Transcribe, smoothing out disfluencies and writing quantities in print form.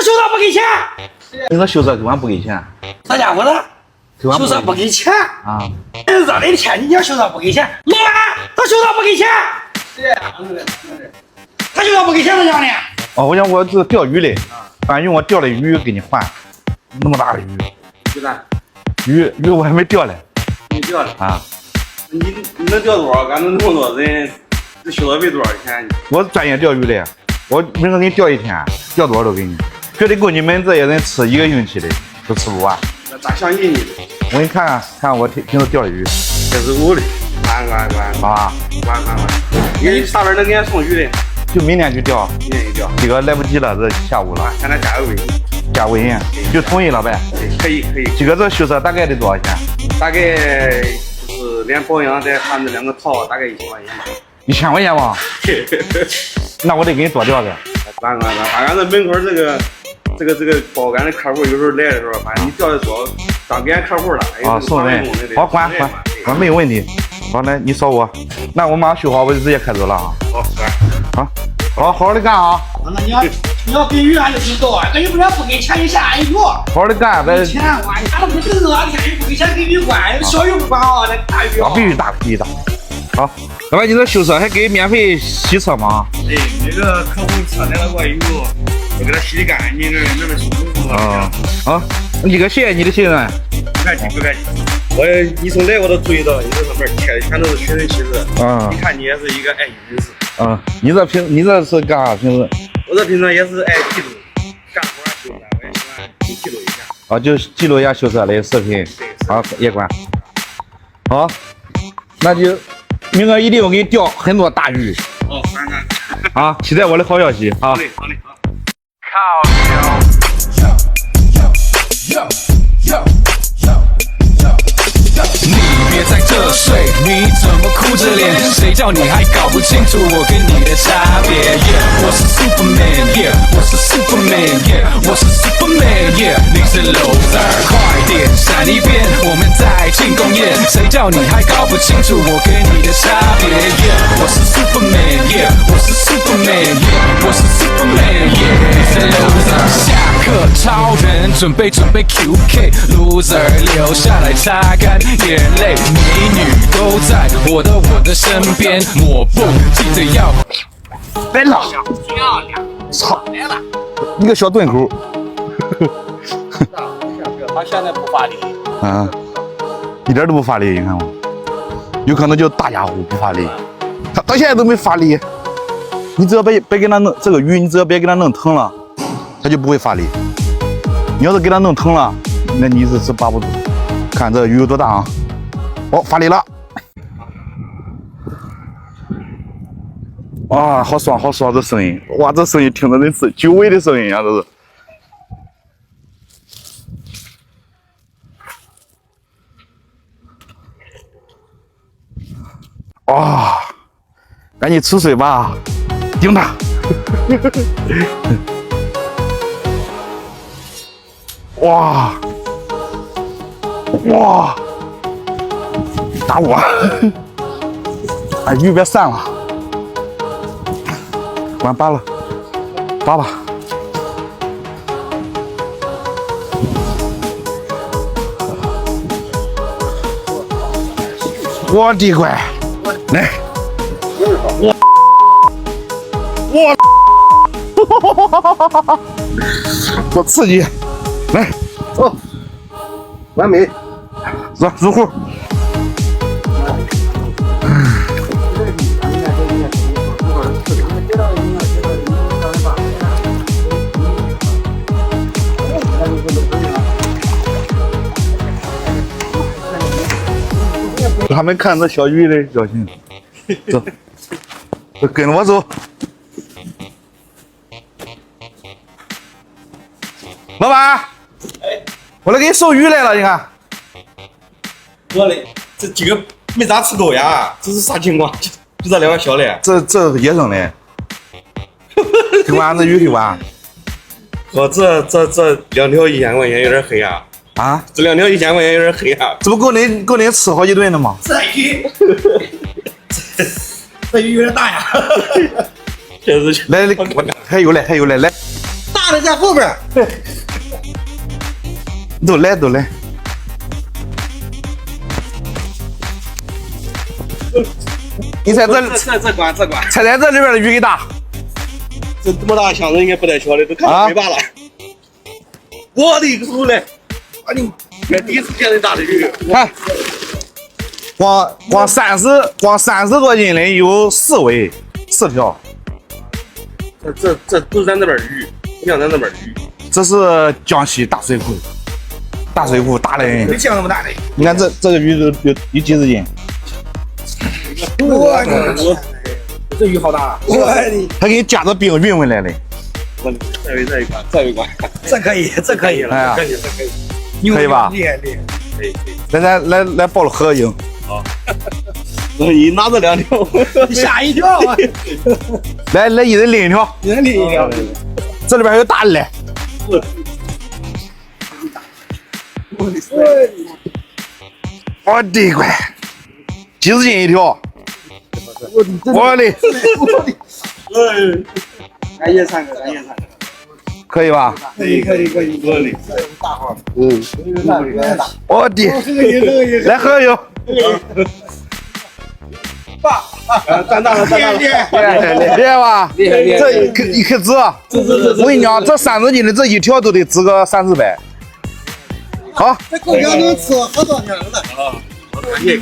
秀才不给钱，你说秀才给俺不给钱，啥家伙的？秀才不给钱啊！热的天，你讲秀才不给钱，老板，他秀才不给钱。他秀才不给钱，咋讲呢？哦，我想我这钓鱼嘞，俺用我钓的鱼给你换，那么大的鱼。鱼呢？鱼我还没钓嘞。没钓嘞啊？你能钓多少？俺们那么多人，这修车费多少钱？我专业钓鱼的，我明个给你钓一天，钓多少都给你，绝对够你们这些人吃一个星期的，都吃不完。那咋相信你的？我给你看看我平时钓的鱼75的，管，啊，你啥时候能给俺送鱼的？就明天去钓，明天去钓。这个来不及了，这下午了。现在加个微信，加微信就同意了呗。可以。这个修车大概得多少钱？大概就是连保养再含这两个套，大概1000块钱吧。1000块钱吧？那我得给你多钓点。管，俺这门口这个包俺的客户有时候来的时候，反正你钓的多，当给俺客户了。啊，送人。好，管，没有问题。好，来你扫我，那我马上修好，我就直接开走了啊。好，好好的干啊。那你要给鱼俺就知道啊，那又不然不给钱就下俺鱼。好好的干呗。钱哇，你看那不是热天又不给钱给鱼管，小鱼不管啊，那大鱼啊。必须大。好，老板，你这修车还给免费洗车吗？对，那个客户车来了过以后，我给他洗的干净点，那边舒服。啊，好，一个谢谢你的信任。不客气。我一从来我都注意到你这上面贴的全都是寻人启事。一看你也是一个爱心人士。你这是干啥平时？我这平常也是爱记录干活修车，我也喜欢记录一下。啊，就记录一下修车的视频。好，也管。好，那就明个一定我给你钓很多大鱼。哦，啊，期待我的好消息啊！好嘞。你别在这睡，你怎么哭着脸？谁叫你还搞不清楚我跟你的差别 ？Yeah， 我是 Superman，Yeah， 我是 Superman，Yeah， 我是 Superman，Yeah， 你是 loser， 快点闪一边，我们在庆功宴。谁叫你还搞不清楚我跟你的差别 ？Yeah， 我是 Superman，Yeah， 我是 Superman，Yeah， 我是 Superman，Yeah， 你是 loser。下课超人，准备 QK，loser 留下来擦干眼泪，美女都在我的身边，抹布记得要来了，操，一个小顿口。他现在不发力。啊，一点都不发力，你看吗？有可能就大家伙不发力，他到现在都没发力。你只要别给他弄这个鱼，你只要别给他弄疼了，他就不会发力。你要是给他弄疼了，那你是把不住。看这鱼有多大啊！哦，发力了！哇，好爽这声音！哇，这声音听着真是久违的声音啊，这是。哇，赶紧吃水吧，顶他！哇！打我！哎，鱼别散了，管扒了，扒吧。我的乖，来，多刺激！来，走，完美。走，入户。他们看这小鱼的表情，走，跟着我走。老板，我来给你送鱼来了，你看。我嘞，这几个没咋吃够呀，这是啥情况？就这2个小的，这是野生的，给完这鱼给完。我这2条1000块钱有点黑啊！啊，这2条1000块钱有点黑啊！这不够你吃好几顿的吗？这鱼，这鱼有点大呀。确实，来，还有嘞，来。大大的在后边。都来都来。你猜这关，猜猜这里边的鱼给大？这么大箱子应该不带小的，都看到尾巴了。我的个叔嘞！啊你，第一次见那大的鱼。看，光30多斤的有4条。这不是咱那边鱼，不像咱那边鱼。这是江西大水库，大的。没见那么大的。你看这个鱼有几十斤？我这鱼好大！我的，他给你夹着冰运回来的。再一关。这可以了。哎呀，可以。可以吧？厉害。可以。来报了合影。好。你拿着2条，吓一跳啊！来，一人拎一条。一人拎一条。这里边还有大的嘞。我的乖，几十斤一条。我的，咱也3个。可以吧？可以。我的，大号。我的，来合影。长大了。厉害吧？这一克值。我跟你讲，这30斤的这一条都得值个300-400。好，这狗粮能吃好多年了。啊，赶紧。